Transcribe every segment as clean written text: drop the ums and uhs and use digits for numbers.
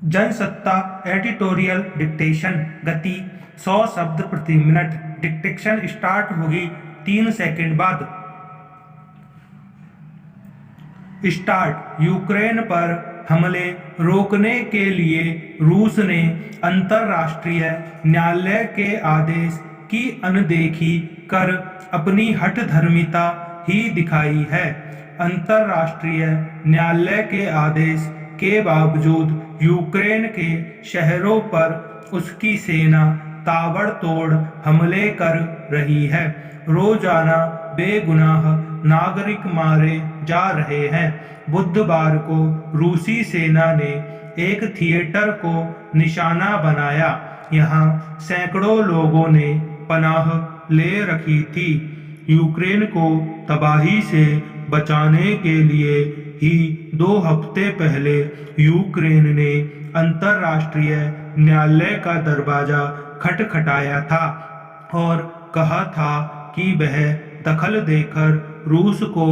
Jansatta editorial dictation गति 100 शब्द प्रति मिनट। डिक्टेशन स्टार्ट होगी 3 सेकंड बाद। स्टार्ट। यूक्रेन पर हमले रोकने के लिए रूस ने अंतर्राष्ट्रीय न्यायालय के आदेश की अनदेखी कर अपनी हठधर्मिता ही दिखाई है। अंतर्राष्ट्रीय न्यायालय के आदेश के बावजूद यूक्रेन के शहरों पर उसकी सेना ताबड़तोड़ हमले कर रही है। रोजाना बेगुनाह नागरिक मारे जा रहे हैं। बुधवार को रूसी सेना ने एक थिएटर को निशाना बनाया। यहां सैकड़ों लोगों ने पनाह ले रखी थी। यूक्रेन को तबाही से बचाने के लिए ही 2 हफ्ते पहले यूक्रेन ने अंतर्राष्ट्रीय न्यायालय का दरवाजा खटखटाया था और कहा था कि वह दखल देकर रूस को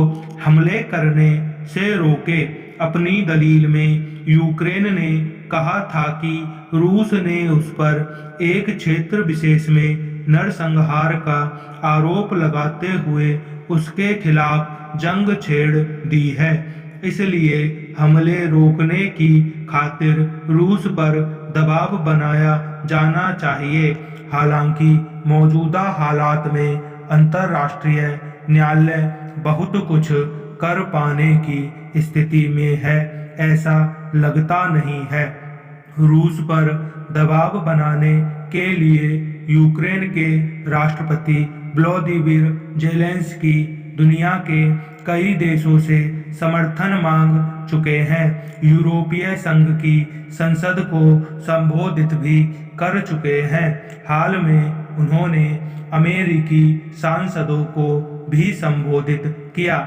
हमले करने से रोके। अपनी दलील में यूक्रेन ने कहा था कि रूस ने उस पर एक क्षेत्र विशेष में नरसंहार का आरोप लगाते हुए उसके खिलाफ जंग छेड़ दी है, इसलिए हमले रोकने की खातिर रूस पर दबाव बनाया जाना चाहिए। हालांकि मौजूदा हालात में अंतर्राष्ट्रीय न्यायालय बहुत कुछ कर पाने की स्थिति में है, ऐसा लगता नहीं है। रूस पर दबाव बनाने के लिए यूक्रेन के राष्ट्रपति व्लादिमीर ज़ेलेंस्की दुनिया के कई देशों से समर्थन मांग चुके हैं। यूरोपीय संघ की संसद को संबोधित भी कर चुके हैं। हाल में उन्होंने अमेरिकी सांसदों को भी संबोधित किया,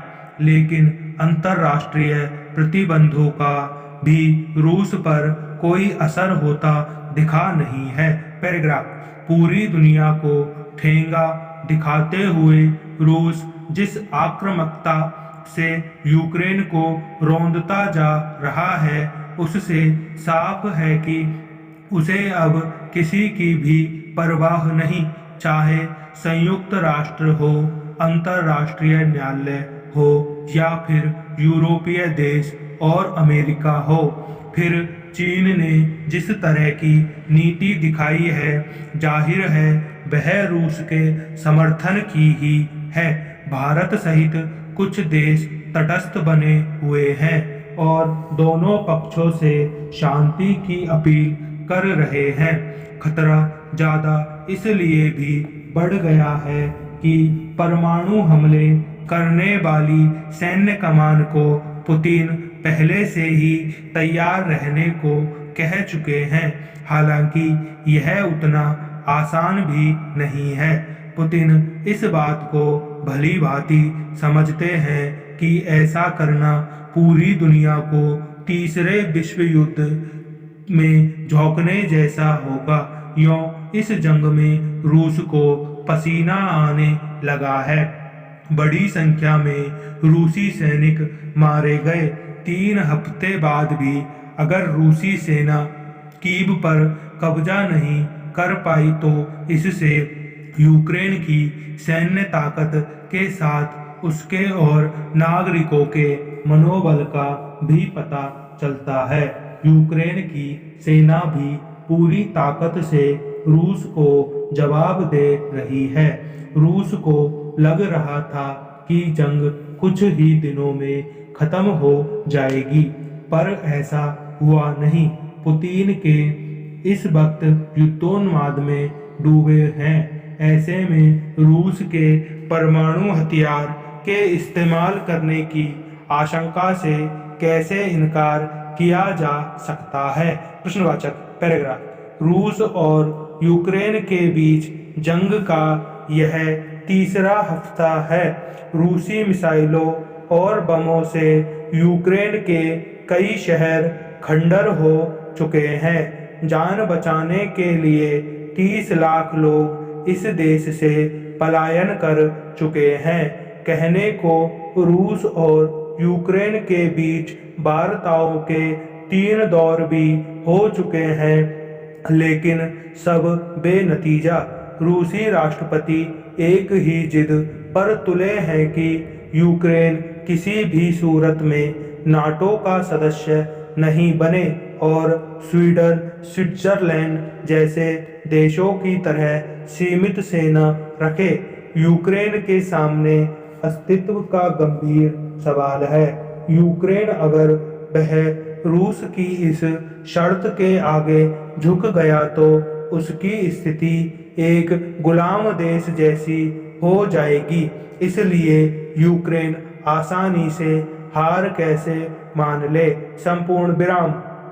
लेकिन अंतर्राष्ट्रीय प्रतिबंधों का भी रूस पर कोई असर होता दिखा नहीं है। पैराग्राफ। पूरी दुनिया को ठेंगा दिखाते हुए रूस जिस आक्रामकता से यूक्रेन को रौंदता जा रहा है, उससे साफ है कि उसे अब किसी की भी परवाह नहीं, चाहे संयुक्त राष्ट्र हो, अंतर्राष्ट्रीय न्यायालय हो या फिर यूरोपीय देश और अमेरिका हो। फिर चीन ने जिस तरह की नीति दिखाई है, जाहिर है वह रूस के समर्थन की ही है। भारत सहित कुछ देश तटस्थ बने हुए हैं और दोनों पक्षों से शांति की अपील कर रहे हैं। खतरा ज्यादा इसलिए भी बढ़ गया है कि परमाणु हमले करने वाली सैन्य कमान को पुतिन पहले से ही तैयार रहने को कह चुके हैं। हालांकि यह उतना आसान भी नहीं है। पुतिन इस बात को भली भांति समझते हैं कि ऐसा करना पूरी दुनिया को तीसरे विश्व युद्ध में झोंकने जैसा होगा। यूं इस जंग में रूस को पसीना आने लगा है। बड़ी संख्या में रूसी सैनिक मारे गए। 3 हफ्ते बाद भी अगर रूसी सेना कीव पर कब्जा नहीं कर पाई तो इससे यूक्रेन की सैन्य ताकत के साथ उसके और नागरिकों के मनोबल का भी पता चलता है। यूक्रेन की सेना भी पूरी ताकत से रूस को जवाब दे रही है। रूस को लग रहा था कि जंग कुछ ही दिनों में खत्म हो जाएगी, पर ऐसा हुआ नहीं। पुतिन के इस वक्त युद्धोन्माद में डूबे हैं। ऐसे में रूस के परमाणु हथियार के इस्तेमाल करने की आशंका से कैसे इनकार किया जा सकता है। प्रश्नवाचक पैराग्राफ। रूस और यूक्रेन के बीच जंग का यह तीसरा हफ्ता है। रूसी मिसाइलों और बमों से यूक्रेन के कई शहर खंडर हो चुके हैं। जान बचाने के लिए 30 लाख लोग इस देश से पलायन कर चुके हैं। कहने को रूस और यूक्रेन के बीच वार्ताओं के 3 दौर भी हो चुके हैं, लेकिन सब बेनतीजा। रूसी राष्ट्रपति एक ही जिद पर तुले हैं कि यूक्रेन किसी भी सूरत में नाटो का सदस्य नहीं बने और स्वीडन, स्विट्जरलैंड जैसे देशों की तरह सीमित सेना रखे। यूक्रेन के सामने अस्तित्व का गंभीर सवाल है। यूक्रेन अगर वह रूस की इस शर्त के आगे झुक गया तो उसकी स्थिति एक गुलाम देश जैसी हो जाएगी। इसलिए यूक्रेन आसानी से हार कैसे मान ले। संपूर्ण विराम।